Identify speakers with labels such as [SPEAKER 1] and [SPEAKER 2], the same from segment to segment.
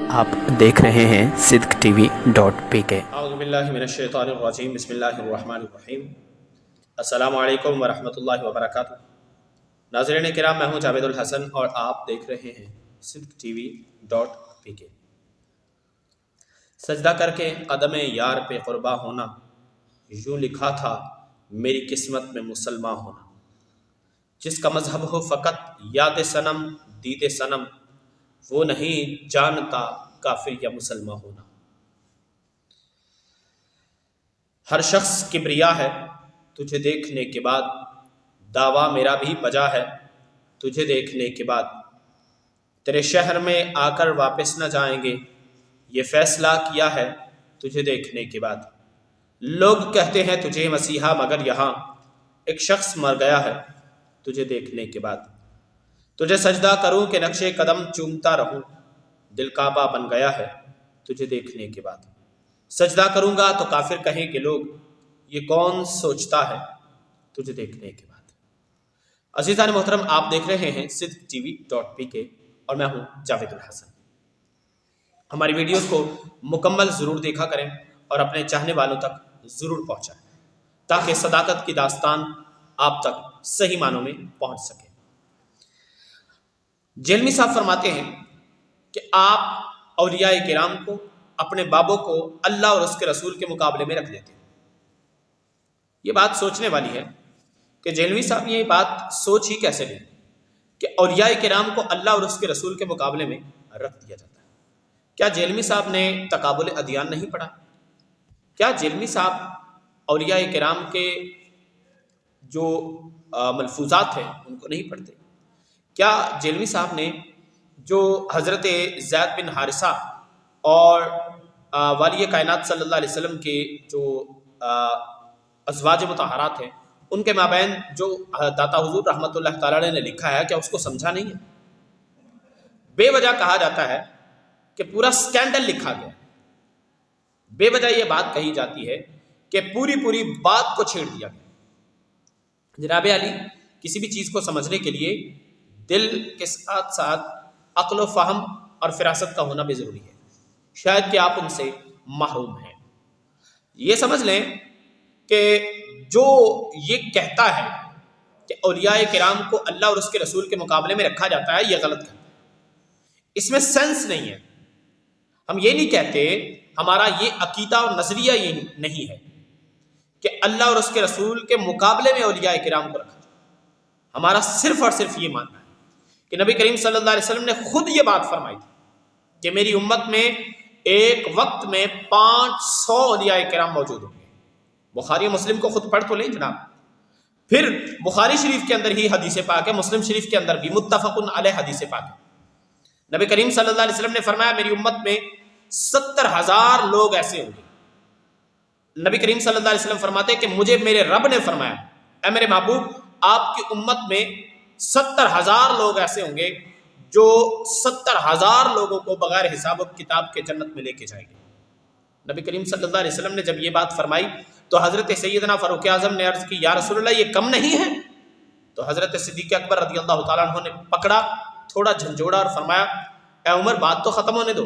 [SPEAKER 1] آپ دیکھ رہے ہیں sidqtv.pk۔
[SPEAKER 2] اعوذ باللہ من الشیطان الرجیم، بسم اللہ الرحمن الرحیم۔ السلام علیکم ورحمۃ اللہ وبرکاتہ۔ ناظرین کرام، میں ہوں جاوید الحسن اور آپ دیکھ رہے ہیں sidqtv.pk۔ سجدہ کر کے قدم یار پہ قربا ہونا، یوں لکھا تھا میری قسمت میں مسلمان ہونا۔ جس کا مذہب ہو فقط یاد صنم دید صنم، وہ نہیں جانتا کافر یا مسلمان ہونا۔ ہر شخص کبریا ہے تجھے دیکھنے کے بعد، دعویٰ میرا بھی بجا ہے تجھے دیکھنے کے بعد۔ تیرے شہر میں آ کر واپس نہ جائیں گے، یہ فیصلہ کیا ہے تجھے دیکھنے کے بعد۔ لوگ کہتے ہیں تجھے مسیحا، مگر یہاں ایک شخص مر گیا ہے تجھے دیکھنے کے بعد۔ تجھے سجدہ کروں کہ نقش قدم چومتا رہوں، دل کعبہ بن گیا ہے تجھے دیکھنے کے بعد۔ سجدہ کروں گا تو کافر کہیں کہ لوگ یہ کون سوچتا ہے تجھے دیکھنے کے بعد۔ عزیزان محترم، آپ دیکھ رہے ہیں sidqtv.pk اور میں ہوں جاوید الحسن۔ ہماری ویڈیوز کو مکمل ضرور دیکھا کریں اور اپنے چاہنے والوں تک ضرور پہنچائیں تاکہ صداقت کی داستان آپ تک صحیح معنوں میں پہنچ سکے۔ جیلمی صاحب فرماتے ہیں کہ آپ اولیاء کرام کو، اپنے بابوں کو اللہ اور اس کے رسول کے مقابلے میں رکھ دیتے ہیں۔ یہ بات سوچنے والی ہے کہ جیلمی صاحب یہ بات سوچ ہی کیسے لیں کہ اولیاء کرام کو اللہ اور اس کے رسول کے مقابلے میں رکھ دیا جاتا ہے۔ کیا جیلمی صاحب نے تقابل ادیان نہیں پڑھا؟ کیا جیلمی صاحب اولیاء کرام کے جو ملفوظات ہیں ان کو نہیں پڑھتے؟ کیا جیلمی صاحب نے جو حضرت زید بن حارثہ اور والی کائنات صلی اللہ علیہ وسلم کے جو ازواج مطہرات ہیں ان کے مابین جو داتا حضور رحمۃ اللہ تعالی علیہ نے لکھا ہے، کیا اس کو سمجھا نہیں ہے؟ بے وجہ کہا جاتا ہے کہ پورا سکینڈل لکھا گیا، بے وجہ یہ بات کہی جاتی ہے کہ پوری بات کو چھیڑ دیا گیا۔ جناب علی، کسی بھی چیز کو سمجھنے کے لیے دل کے ساتھ ساتھ عقل و فہم اور فراست کا ہونا بھی ضروری ہے، شاید کہ آپ ان سے محروم ہیں۔ یہ سمجھ لیں کہ جو یہ کہتا ہے کہ اولیاء کرام کو اللہ اور اس کے رسول کے مقابلے میں رکھا جاتا ہے، یہ غلط ہے، اس میں سینس نہیں ہے۔ ہم یہ نہیں کہتے، ہمارا یہ عقیدہ اور نظریہ یہ نہیں ہے کہ اللہ اور اس کے رسول کے مقابلے میں اولیاء کرام کو رکھا جائے۔ ہمارا صرف اور صرف یہ ماننا ہے کہ نبی کریم صلی اللہ علیہ وسلم نے خود یہ بات فرمائی تھی کہ میری امت میں ایک وقت میں 500 اولیاء کرام موجود ہوں گے۔ بخاری مسلم کو خود پڑھ تو لیں جناب۔ پھر بخاری شریف کے اندر ہی حدیث پاک ہے، مسلم شریف کے اندر بھی متفق علیہ حدیث پاک ہے۔ نبی کریم صلی اللہ علیہ وسلم نے فرمایا میری امت میں 70,000 لوگ ایسے ہوں گے۔ نبی کریم صلی اللہ علیہ وسلم فرماتے کہ مجھے میرے رب نے فرمایا، اے میرے محبوب، آپ کی امت میں 70,000 لوگ ایسے ہوں گے جو 70,000 لوگوں کو بغیر حساب و کتاب کے جنت میں لے کے جائیں گے۔ نبی کریم صلی اللہ علیہ وسلم نے جب یہ بات فرمائی تو حضرت سیدنا فاروق اعظم نے عرض کی، یا رسول اللہ، یہ کم نہیں ہے؟ تو حضرت صدیق اکبر رضی اللہ تعالیٰ عنہ نے پکڑا، تھوڑا جھنجھوڑا اور فرمایا، اے عمر، بات تو ختم ہونے دو۔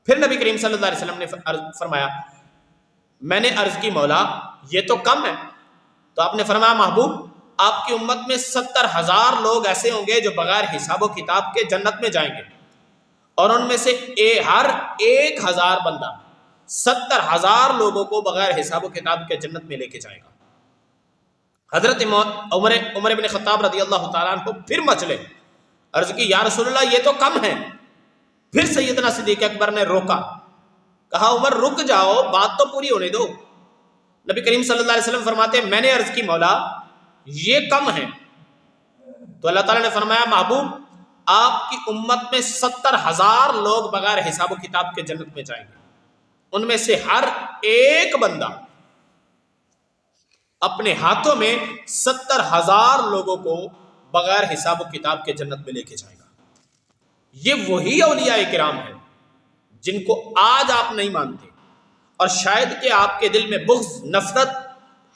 [SPEAKER 2] پھر نبی کریم صلی اللہ علیہ وسلم نے فرمایا، میں نے عرض کی مولا یہ تو کم ہے۔ تو آپ نے فرمایا، محبوب، آپ کی امت میں 70,000 لوگ ایسے ہوں گے جو بغیر حساب و کتاب کے جنت میں جائیں گے، اور ان میں سے ہر 1,000 بندہ 70,000 لوگوں کو بغیر حساب و کتاب کے جنت میں لے کے جائے گا۔ حضرت عمر بن خطاب رضی اللہ تعالیٰ عنہ پھر مچلے، عرض کی، یا رسول اللہ، یہ تو کم ہے۔ پھر سیدنا صدیق اکبر نے روکا، کہا، عمر رک جاؤ، بات تو پوری ہونے دو۔ نبی کریم صلی اللہ علیہ وسلم فرماتے ہیں میں نے عرض کی، مولا یہ کم ہے۔ تو اللہ تعالیٰ نے فرمایا، محبوب، آپ کی امت میں 70,000 لوگ بغیر حساب و کتاب کے جنت میں جائیں گے، ان میں سے ہر ایک بندہ اپنے ہاتھوں میں 70,000 لوگوں کو بغیر حساب و کتاب کے جنت میں لے کے جائے گا۔ یہ وہی اولیاء کرام ہیں جن کو آج آپ نہیں مانتے، اور شاید کہ آپ کے دل میں بغض، نفرت،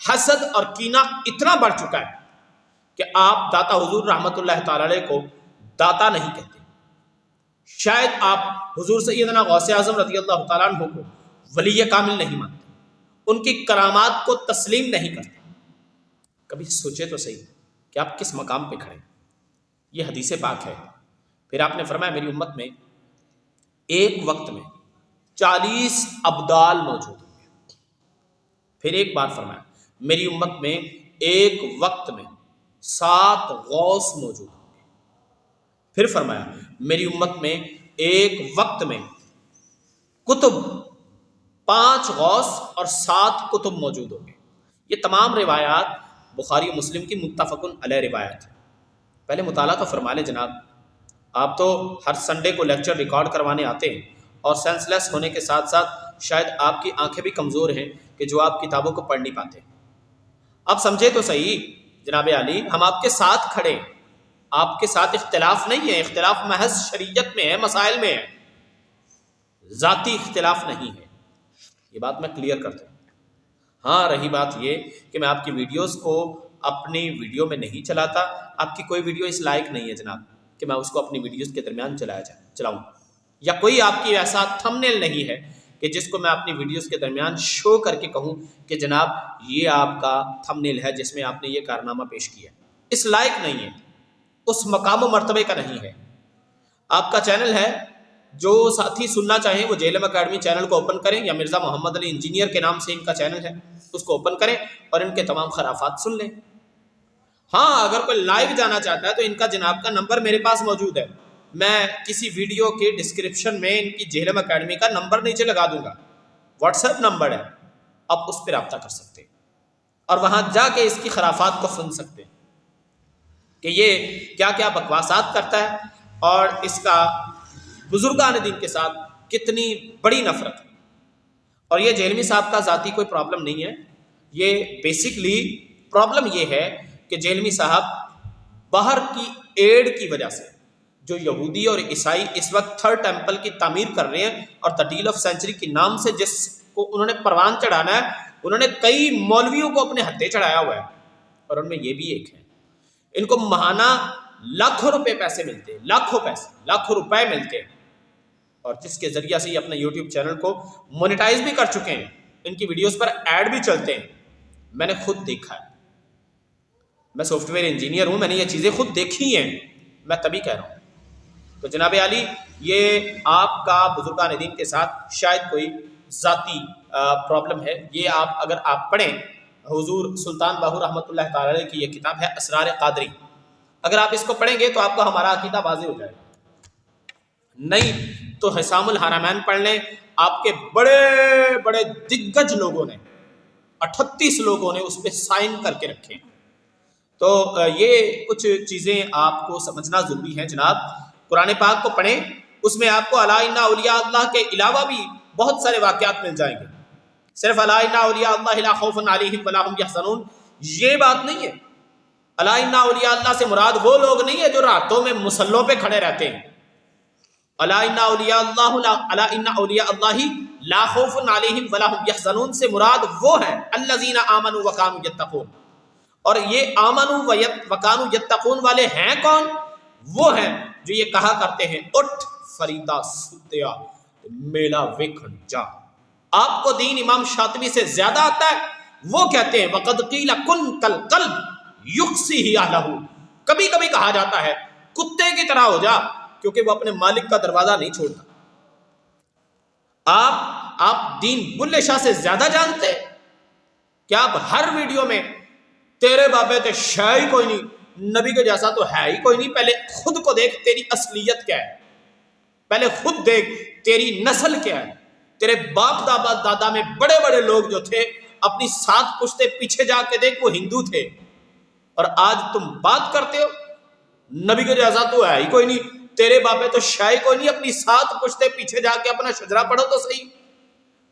[SPEAKER 2] حسد اور کینہ اتنا بڑھ چکا ہے کہ آپ داتا حضور رحمۃ اللہ تعالی علیہ کو داتا نہیں کہتے۔ شاید آپ حضور سیدنا غوث اعظم رضی اللہ تعالیٰ عنہ کو ولی کامل نہیں مانتے، ان کی کرامات کو تسلیم نہیں کرتے۔ کبھی سوچے تو صحیح کہ آپ کس مقام پہ کھڑے۔ یہ حدیث پاک ہے۔ پھر آپ نے فرمایا میری امت میں ایک وقت میں 40 ابدال موجود ہوں گے۔ پھر ایک بار فرمایا میری امت میں ایک وقت میں 7 غوث موجود ہوں گے۔ پھر فرمایا میری امت میں ایک وقت میں کتب 5 غوث اور 7 کتب موجود ہوں گے۔ یہ تمام روایات بخاری و مسلم کی متفقن علیہ روایات ہیں۔ پہلے مطالعہ تو فرما لیں جناب، آپ تو ہر سنڈے کو لیکچر ریکارڈ کروانے آتے ہیں اور سینس لیس ہونے کے ساتھ ساتھ شاید آپ کی آنکھیں بھی کمزور ہیں کہ جو آپ کتابوں کو پڑھ نہیں پاتے۔ اب سمجھے تو صحیح جناب علی، ہم آپ کے ساتھ کھڑے ہیں، آپ کے ساتھ اختلاف نہیں ہے، اختلاف محض شریعت میں ہے، مسائل میں ہے، ذاتی اختلاف نہیں ہے۔ یہ بات میں کلیئر کرتا ہوں۔ ہاں رہی بات یہ کہ میں آپ کی ویڈیوز کو اپنی ویڈیو میں نہیں چلاتا، آپ کی کوئی ویڈیو اس لائق نہیں ہے جناب کہ میں اس کو اپنی ویڈیوز کے درمیان چلاؤں، یا کوئی آپ کی ایسا تھمبنیل نہیں ہے کہ جس کو میں اپنی ویڈیوز کے درمیان شو کر کے کہوں کہ جناب یہ آپ کا تھمبنیل ہے جس میں آپ نے یہ کارنامہ پیش کیا۔ اس لائق نہیں ہے، اس مقام و مرتبے کا نہیں ہے۔ آپ کا چینل ہے، جو ساتھی سننا چاہیں وہ جیلم اکیڈمی چینل کو اوپن کریں، یا مرزا محمد علی انجینئر کے نام سے ان کا چینل ہے، اس کو اوپن کریں اور ان کے تمام خرافات سن لیں۔ ہاں اگر کوئی لائیو جانا چاہتا ہے تو ان کا جناب کا نمبر میرے پاس موجود ہے، میں کسی ویڈیو کے ڈسکرپشن میں ان کی جیلم اکیڈمی کا نمبر نیچے لگا دوں گا، واٹس ایپ نمبر ہے، آپ اس پہ رابطہ کر سکتے ہیں اور وہاں جا کے اس کی خرافات کو سن سکتے ہیں کہ یہ کیا کیا بکواسات کرتا ہے اور اس کا بزرگان دین کے ساتھ کتنی بڑی نفرت ہے۔ اور یہ جہلمی صاحب کا ذاتی کوئی پرابلم نہیں ہے، یہ بیسکلی پرابلم یہ ہے کہ جہلمی صاحب باہر کی ایڈ کی وجہ سے، جو یہودی اور عیسائی اس وقت 3rd ٹیمپل کی تعمیر کر رہے ہیں اور the deal of century کے نام سے جس کو انہوں نے پروان چڑھانا ہے، انہوں نے کئی مولویوں کو اپنے ہتھے چڑھایا ہوا ہے اور ان میں یہ بھی ایک ہے۔ ان کو ماہانہ لاکھوں روپے پیسے ملتے ہیں، لاکھوں روپے ملتے ہیں، اور جس کے ذریعہ سے یہ اپنے یوٹیوب چینل کو مونیٹائز بھی کر چکے ہیں، ان کی ویڈیوز پر ایڈ بھی چلتے ہیں۔ میں نے خود دیکھا ہے، میں سافٹ ویئر انجینئر ہوں، میں نے یہ چیزیں خود دیکھی ہیں، میں تبھی کہہ رہا ہوں۔ تو جناب علی یہ آپ کا بزرگان دین کے ساتھ شاید کوئی ذاتی پرابلم ہے۔ یہ اگر آپ پڑھیں حضور سلطان باہو رحمۃ اللہ تعالی علیہ کی یہ کتاب ہے اسرار قادری، اگر آپ اس کو پڑھیں گے تو آپ کا ہمارا عقیدہ واضح ہو جائے گا۔ نہیں تو حسام الحرمین پڑھ لیں، آپ کے بڑے بڑے دگج لوگوں نے 38 لوگوں نے اس پہ سائن کر کے رکھے ہیں۔ تو یہ کچھ چیزیں آپ کو سمجھنا ضروری ہے جناب۔ قرآن پاک کو پڑھیں، اس میں آپ کو الا ان اولیاء اللہ کے علاوہ بھی بہت سارے واقعات مل جائیں گے۔ صرف الا ان اولیاء اللہ لا خوف علیہم ولا هم یحزنون یہ بات نہیں ہے۔ الا ان اولیاء اللہ سے مراد وہ لوگ نہیں ہے جو راتوں میں مصلوں پہ کھڑے رہتے ہیں۔ الا ان اولیاء اللہ لا خوف علیہم ولا هم یحزنون سے مراد وہ ہے الذین آمنوا وکانوا یتقون۔ اور یہ آمنوا وکانوا یتقون والے ہیں کون؟ وہ ہیں جو یہ کہا کرتے ہیں اٹھ فریدا ستیا میلا ویکھن جا۔ آپ کو دین امام شاطبی سے زیادہ آتا ہے، وہ کہتے ہیں وقد قیل کن کالقلب یقصیہ اہلہ، کبھی کبھی کہا جاتا ہے کتے کی طرح ہو جا، کیونکہ وہ اپنے مالک کا دروازہ نہیں چھوڑتا۔ آپ دین بلے شاہ سے زیادہ جانتے کیا؟ آپ ہر ویڈیو میں تیرے بابے تے شے ہی کوئی نہیں، نبی کے جیسا تو ہے ہی کوئی نہیں، پہلے خود کو دیکھ تیری اصلیت کیا ہے، پہلے خود دیکھ تیری نسل کیا ہے۔ تیرے باپ دادا میں بڑے بڑے لوگ جو تھے اپنی 7 پشتے پیچھے جا کے دیکھ وہ ہندو تھے، اور آج تم بات کرتے ہو نبی کے جیسا تو ہے ہی کوئی نہیں، تیرے باپے تو شاہی کوئی نہیں، اپنی 7 پشتے پیچھے جا کے اپنا شجرہ پڑھو تو صحیح۔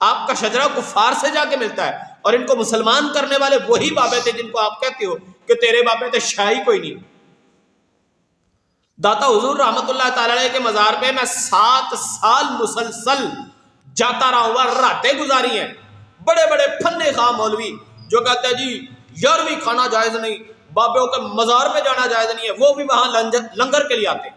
[SPEAKER 2] آپ کا شجرہ کفار سے جا کے ملتا ہے، اور ان کو مسلمان کرنے والے وہی بابے تھے جن کو آپ کہتے ہو کہ تیرے باپے تو شاہی کوئی نہیں۔ داتا حضور رحمت اللہ تعالی علیہ کے مزار پہ میں 7 سال مسلسل جاتا رہا ہوا، راتیں گزاری ہیں۔ بڑے بڑے پھنے خواہ مولوی جو کہتے ہیں جی یارویں کھانا جائز نہیں، بابوں کے مزار پہ جانا جائز نہیں ہے، وہ بھی وہاں لنگر کے لیے آتے ہیں۔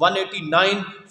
[SPEAKER 2] 189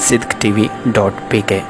[SPEAKER 1] sidqtv.pk।